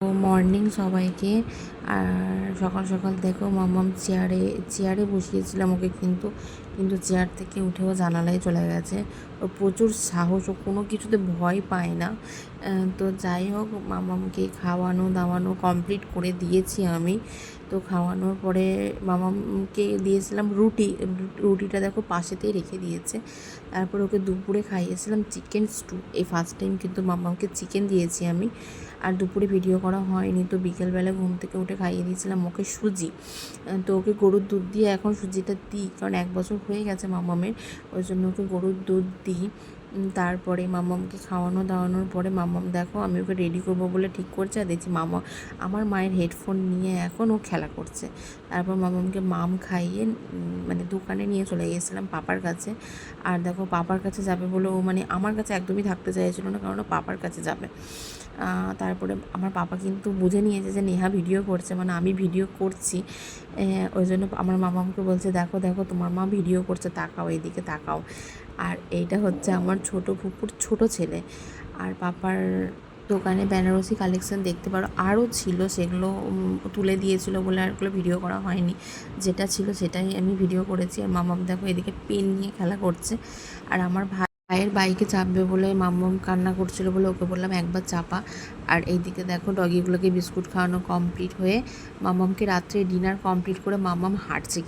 Morning সবাইকে। আর সকাল সকাল দেখো মাম্মাম চেয়ারে বসিয়েছিলাম ওকে, কিন্তু চেয়ার থেকে উঠেও জানালায় চলে গেছে। ও প্রচুর সাহস, ও কোনো কিছুতে ভয় পায় না। তো যাই হোক, মাম্মামকে খাওয়ানো দাওয়ানো কমপ্লিট করে দিয়েছি আমি। তো খাওয়ানোর পরে মামামকে দিয়েছিলাম রুটিটা দেখো পাশেতেই রেখে দিয়েছে। তারপর ওকে দুপুরে খাইয়েছিলাম চিকেন স্টু। এই ফার্স্ট টাইম কিন্তু মাম্মামকে চিকেন দিয়েছি আমি। আর দুপুরে ভিডিও করা হয়নি, তো বিকেলবেলা ঘুম থেকে উঠে খাইয়ে দিয়েছিলাম ওকে সুজি। তো ওকে গরুর দুধ দিয়ে এখন সুজিটা দিই, কারণ 1 বছর হয়ে গেছে মাম্মামের, ওই জন্য ওকে গরুর দুধ দিই। তারপরে মাম্মামকে খাওয়ানো দাওয়ানোর পরে মাম্মাম দেখো আমি ওকে রেডি করবো বলে ঠিক করছে, আর দেখছি আমার মায়ের হেডফোন নিয়ে এখন ও খেলা করছে। তারপর মাম্মামকে খাইয়ে মানে দোকানে নিয়ে চলে গিয়েছিলাম পাপার কাছে। আর দেখো পাপার কাছে যাবে বলে ও মানে আমার কাছে একদমই থাকতে চাইছিল না, কারণ ও পাপার কাছে যাবে। তারপরে আমার পাপা কিন্তু বুঝে নিয়েছে যে নেহা ভিডিও করছে, মানে আমি ভিডিও করছি। ওই জন্য আমার মামাকে বলছে, দেখো দেখো তোমার মা ভিডিও করছে, তাকাও এইদিকে তাকাও। আর এইটা হচ্ছে আমার ছোট ফুপুর ছোট ছেলে। আর পাপার দোকানে বেনারসি কালেকশন দেখতে পারো, আরও ছিল, সেগুলো তুলে দিয়েছিল বলে আর ওগুলো ভিডিও করা হয়নি। যেটা ছিল সেটাই আমি ভিডিও করেছি। আর মামাম দেখো এদিকে পেন নিয়ে খেলা করছে। আর আমার ভাইয়ের বাইকে চাপবে বলে মাম্মাম কান্না করছিল বলে ওকে বললাম একবার চাপা। আর এইদিকে দেখো ডগিগুলোকে বিস্কুট খাওয়ানো কমপ্লিট হয়ে মাম্মামকে রাত্রে ডিনার কমপ্লিট করে মাম্মাম হাঁটছে।